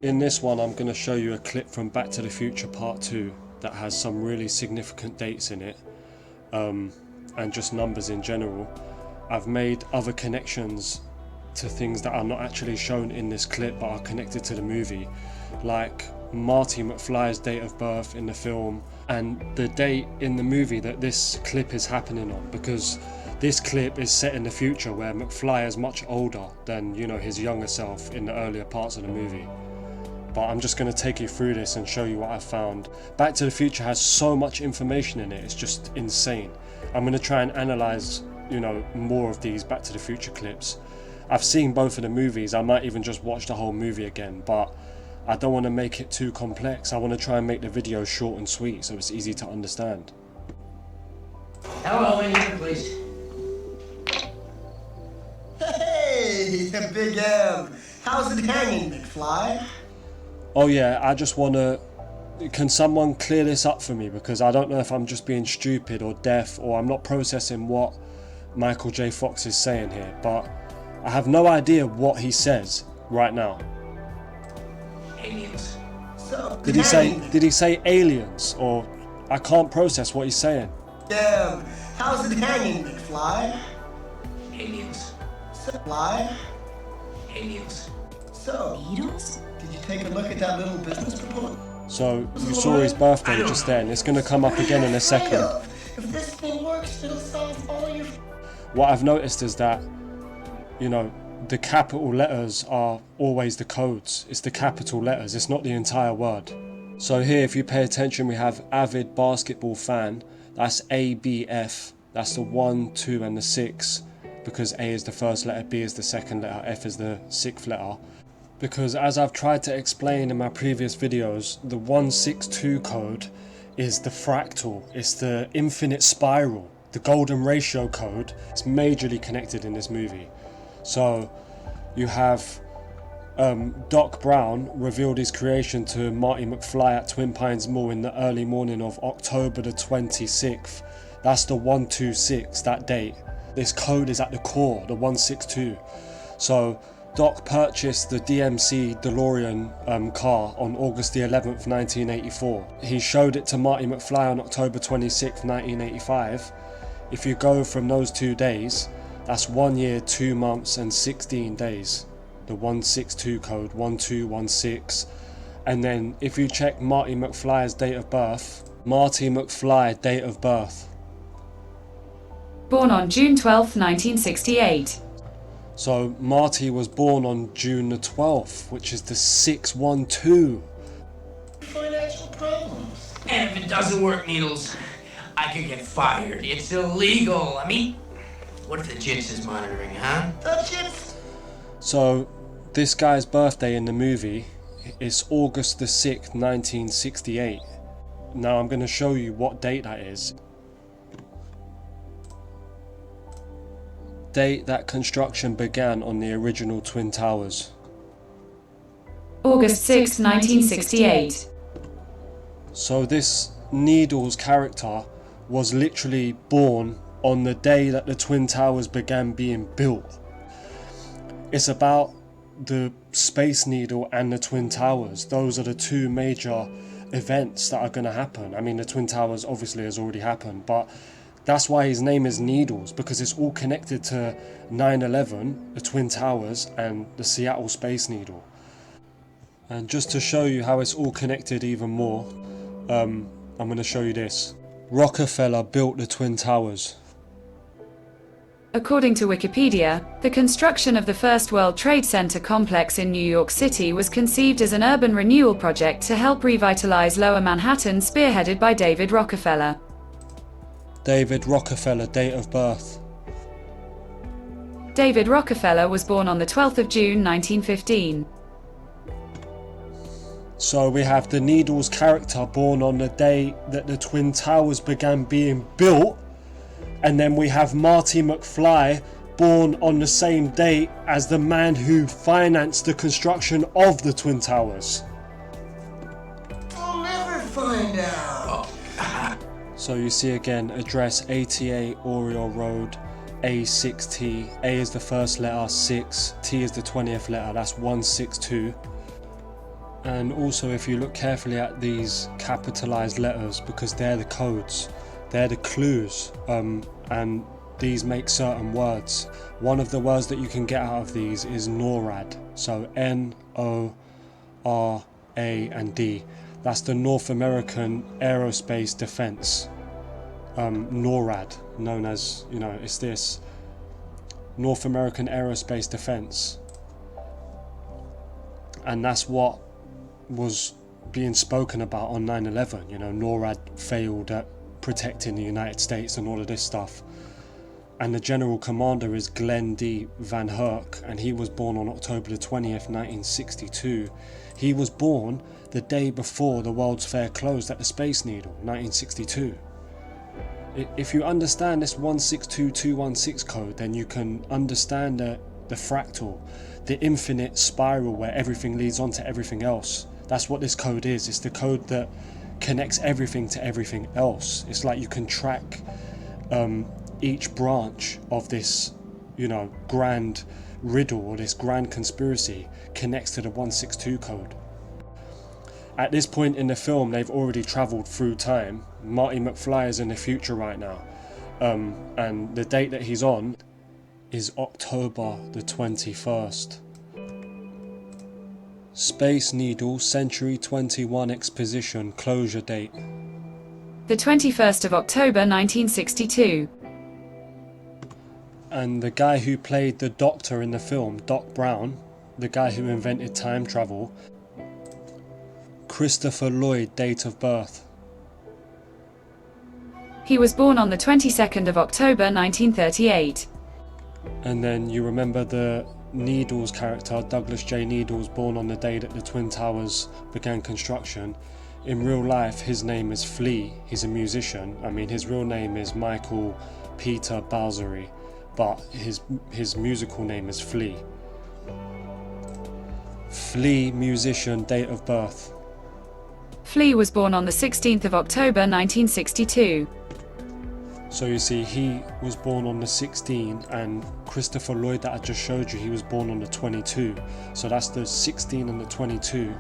In this one, I'm going to show you a clip from Back to the Future Part 2 that has some really significant dates in it, and just numbers in general. I've made other connections to things that are not actually shown in this clip but are connected to the movie, like Marty McFly's date of birth in the film and the date in the movie that this clip is happening on, because this clip is set in the future where McFly is much older than, his younger self in the earlier parts of the movie. But I'm just going to take you through this and show you what I've found. Back to the Future has so much information in it, it's just insane. I'm going to try and analyse, more of these Back to the Future clips. I've seen both of the movies, I might even just watch the whole movie again, but I don't want to make it too complex. I want to try and make the video short and sweet so it's easy to understand. Hello, in here, please. Hey, Big M. How's it hanging, McFly? Oh yeah, I just want to... Can someone clear this up for me? Because I don't know if I'm just being stupid or deaf, or I'm not processing what Michael J. Fox is saying here, but I have no idea what he says right now. Aliens. So, Did he say aliens? Or I can't process what he's saying. Damn, how's it hanging, McFly? Aliens. Fly? Aliens. So, Beatles? did you take a look at that little business proposal? So you saw his birthday just then. It's going to come up again in a second. If this thing works, it'll solve all your... What I've noticed is that, the capital letters are always the codes. It's the capital letters, it's not the entire word. So here, if you pay attention, we have avid basketball fan. That's ABF. That's the 1, 2 and the 6, because A is the first letter, B is the second letter, F is the 6th letter. Because as I've tried to explain in my previous videos, the 162 code is the fractal, it's the infinite spiral, the golden ratio code. It's majorly connected in this movie. So you have Doc Brown revealed his creation to Marty McFly at Twin Pines Mall in the early morning of October the 26th. That's the 126, that date. This code is at the core, the 162. So Doc purchased the DMC DeLorean car on August the 11th, 1984. He showed it to Marty McFly on October 26th, 1985. If you go from those 2 days, that's 1 year, 2 months and 16 days. The 162 code, 1216. And then if you check Marty McFly's date of birth, Marty McFly date of birth. Born on June 12, 1968. So Marty was born on June the 12th, which is the 612. Financial problems. And if it doesn't work, Needles, I could get fired. It's illegal. I mean, what if the Jits is monitoring, huh? The chips. So this guy's birthday in the movie is August the 6th, 1968. Now I'm going to show you what date that is. Date that construction began on the original Twin Towers. August 6, 1968. So this Needles character was literally born on the day that the Twin Towers began being built. It's about the Space Needle and the Twin Towers. Those are the two major events that are going to happen. I mean, the Twin Towers obviously has already happened, but that's why his name is Needles, because it's all connected to 9/11, the Twin Towers and the Seattle Space Needle. And just to show you how it's all connected even more, I'm going to show you this. Rockefeller built the Twin Towers. According to Wikipedia, the construction of the first World Trade Center complex in New York City was conceived as an urban renewal project to help revitalize Lower Manhattan, spearheaded by David Rockefeller. David Rockefeller date of birth. David Rockefeller was born on the 12th of June, 1915. So we have the Needles character born on the day that the Twin Towers began being built, and then we have Marty McFly born on the same date as the man who financed the construction of the Twin Towers. I'll never find out. So you see again, address 88 Oriole Road, A6T. A is the first letter, 6, T is the 20th letter, that's 162. And also, if you look carefully at these capitalized letters, because they're the codes, they're the clues, and these make certain words. One of the words that you can get out of these is NORAD. So N-O-R-A and D. That's the North American Aerospace Defense. NORAD, known as, it's this North American Aerospace Defense. And that's what was being spoken about on 9/11. NORAD failed at protecting the United States and all of this stuff. And the general commander is Glenn D. Van Herk, and he was born on October the 20th, 1962. He was born the day before the World's Fair closed at the Space Needle, 1962. If you understand this 162216 code, then you can understand the fractal, the infinite spiral where everything leads on to everything else. That's what this code is. It's the code that connects everything to everything else. It's like you can track each branch of this, grand riddle, or this grand conspiracy connects to the 162 code. At this point in the film, they've already travelled through time. Marty McFly is in the future right now, and the date that he's on is October the 21st. Space Needle Century 21 Exposition closure date. The 21st of October 1962. And the guy who played the Doctor in the film, Doc Brown, the guy who invented time travel, Christopher Lloyd, date of birth. He was born on the 22nd of October 1938. And then you remember the Needles character, Douglas J. Needles, born on the day that the Twin Towers began construction. In real life, his name is Flea. He's a musician. His real name is Michael Peter Balzery, but his musical name is Flea. Flea, musician, date of birth. Flea was born on the 16th of October 1962. So you see, he was born on the 16, and Christopher Lloyd that I just showed you, he was born on the 22. So that's the 16 and the 22.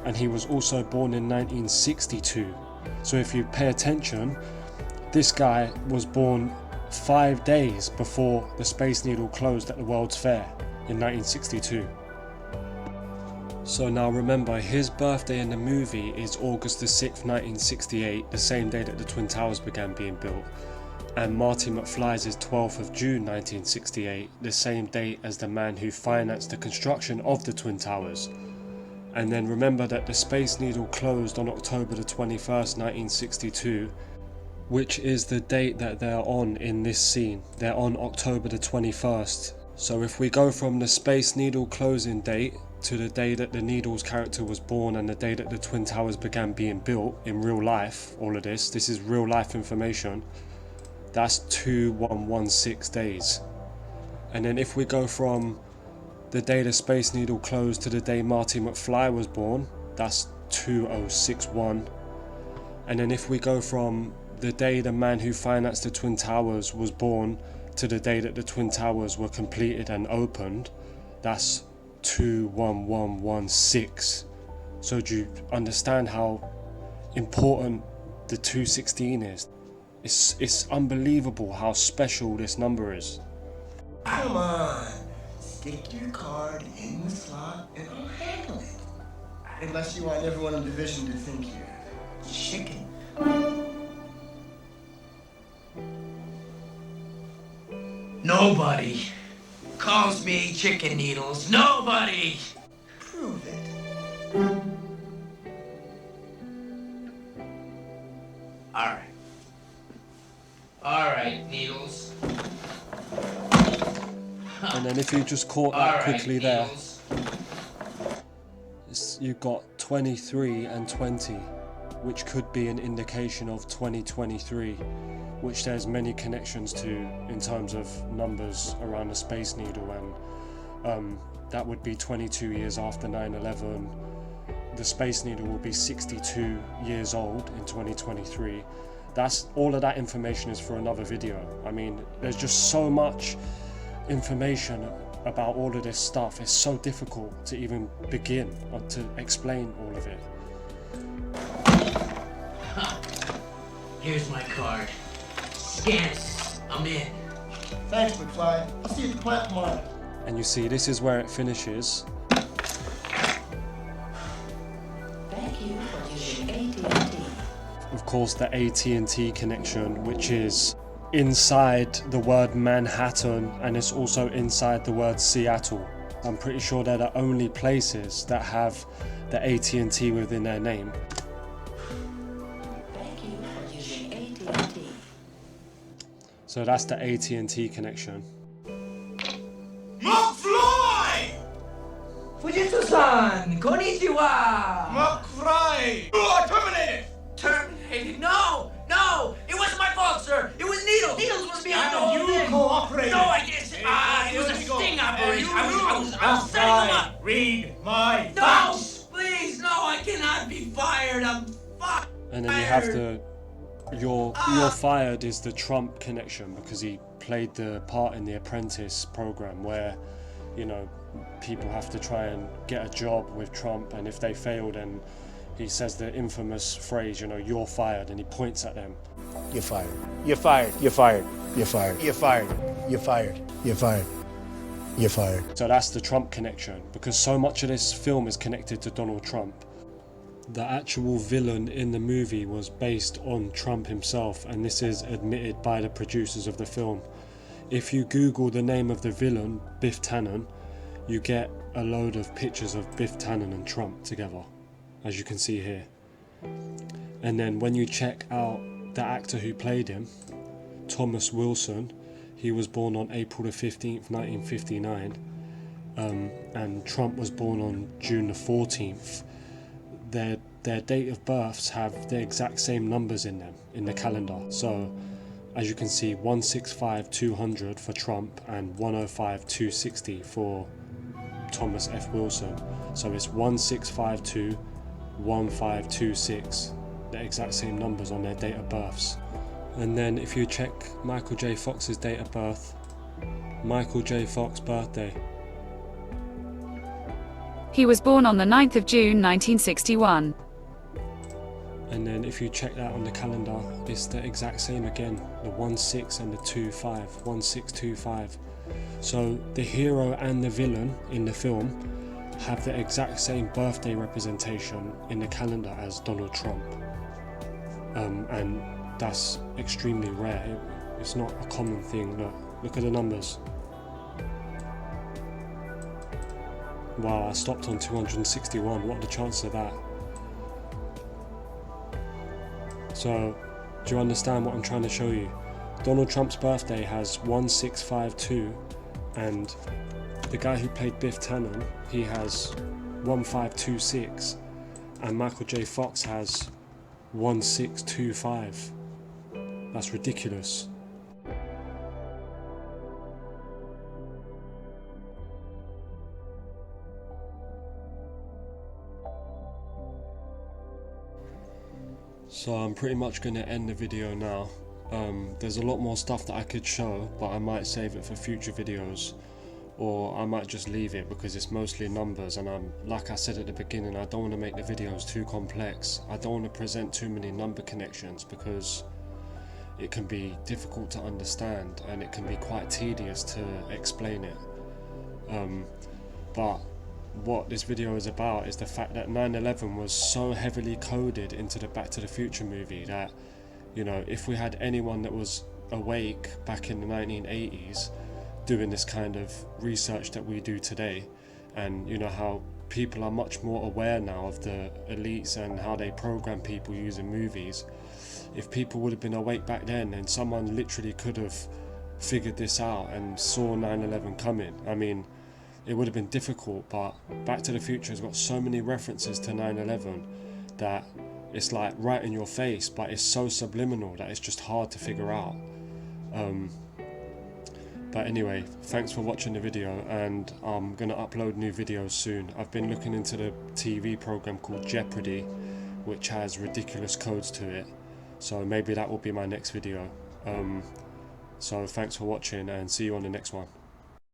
And he was also born in 1962. So if you pay attention, this guy was born 5 days before the Space Needle closed at the World's Fair in 1962. So now remember, his birthday in the movie is August the 6th, 1968, the same day that the Twin Towers began being built. And Marty McFly's is 12th of June 1968, the same date as the man who financed the construction of the Twin Towers. And then remember that the Space Needle closed on October the 21st, 1962, which is the date that they're on in this scene. They're on October the 21st. So if we go from the Space Needle closing date to the day that the Needles character was born and the day that the Twin Towers began being built in real life, all of this is real life information, that's 2116 days. And then if we go from the day the Space Needle closed to the day Marty McFly was born, that's 2061. And then if we go from the day the man who financed the Twin Towers was born to the day that the Twin Towers were completed and opened, that's 21116. So do you understand how important the 216 is? It's unbelievable how special this number is. Come on. Stick your card in the slot and I'll handle it. Unless you want everyone in the division to think you're chicken. Nobody calls me Chicken Needles. Nobody! Prove it. All right, Needles. And then if you just caught that quickly there, you've got 23 and 20, which could be an indication of 2023, which there's many connections to in terms of numbers around the Space Needle, and that would be 22 years after 9/11. The Space Needle will be 62 years old in 2023. That's all of that information is for another video. I mean, there's just so much information about all of this stuff, it's so difficult to even begin or to explain all of it. Here's my card. Scan it. I'm in. Thanks, McFly. I'll see you at the plant tomorrow. And you see, this is where it finishes. Thank you for using AT&T. Of course, the AT&T connection, which is inside the word Manhattan, and it's also inside the word Seattle. I'm pretty sure they're the only places that have the AT&T within their name. Thank you for using AT&T. So that's the AT&T connection. McFly! Fujitsu-san! Konnichiwa! McFly! You are terminated! Terminated? No! No! It wasn't my fault, sir! It was Needles! Needles was behind the whole thing! cooperated! No, I didn't! It was a sting operation! I was setting them up! Read my No! facts! Please, no! I cannot be fired! I'm fired! And then you have the you're fired is the Trump connection, because he played the part in The Apprentice program where, you know, people have to try and get a job with Trump, and if they fail, then he says the infamous phrase, you know, "You're fired," and he points at them. You're fired. You're fired. You're fired. You're fired. You're fired. You're fired. You're fired. You're fired. So that's the Trump connection, because so much of this film is connected to Donald Trump. The actual villain in the movie was based on Trump himself, and this is admitted by the producers of the film. If you Google the name of the villain, Biff Tannen, you get a load of pictures of Biff Tannen and Trump together, as you can see here. And then when you check out the actor who played him, Thomas Wilson, he was born on April the 15th, 1959, and Trump was born on June the 14th. Their date of births have the exact same numbers in them, in the calendar. So, as you can see, 165-200 for Trump and 105-260 for Thomas F. Wilson. So it's 1652-1526, the exact same numbers on their date of births. And then if you check Michael J. Fox's date of birth, Michael J. Fox birthday. He was born on the 9th of June 1961. And then if you check that on the calendar, it's the exact same again, the 16 and the 25, 1625. So the hero and the villain in the film have the exact same birthday representation in the calendar as Donald Trump. And that's extremely rare. It's not a common thing. Look at the numbers. Wow, I stopped on 261. What are the chances of that? So, do you understand what I'm trying to show you? Donald Trump's birthday has 1652, and the guy who played Biff Tannen, he has 1526, and Michael J. Fox has 1625. That's ridiculous. So I'm pretty much going to end the video now. There's a lot more stuff that I could show, but I might save it for future videos, or I might just leave it because it's mostly numbers, and like I said at the beginning, I don't want to make the videos too complex. I don't want to present too many number connections because it can be difficult to understand and it can be quite tedious to explain it. But what this video is about is the fact that 9/11 was so heavily coded into the Back to the Future movie that, you know, if we had anyone that was awake back in the 1980s doing this kind of research that we do today, and you know how people are much more aware now of the elites and how they program people using movies, if people would have been awake back then and someone literally could have figured this out and saw 9/11 coming, I mean, it would have been difficult, but Back to the Future has got so many references to 9/11 that it's like right in your face, but it's so subliminal that it's just hard to figure out. But anyway, thanks for watching the video, and I'm gonna upload new videos soon. I've been looking into the TV program called Jeopardy, which has ridiculous codes to it, so maybe that will be my next video. So thanks for watching, and see you on the next one.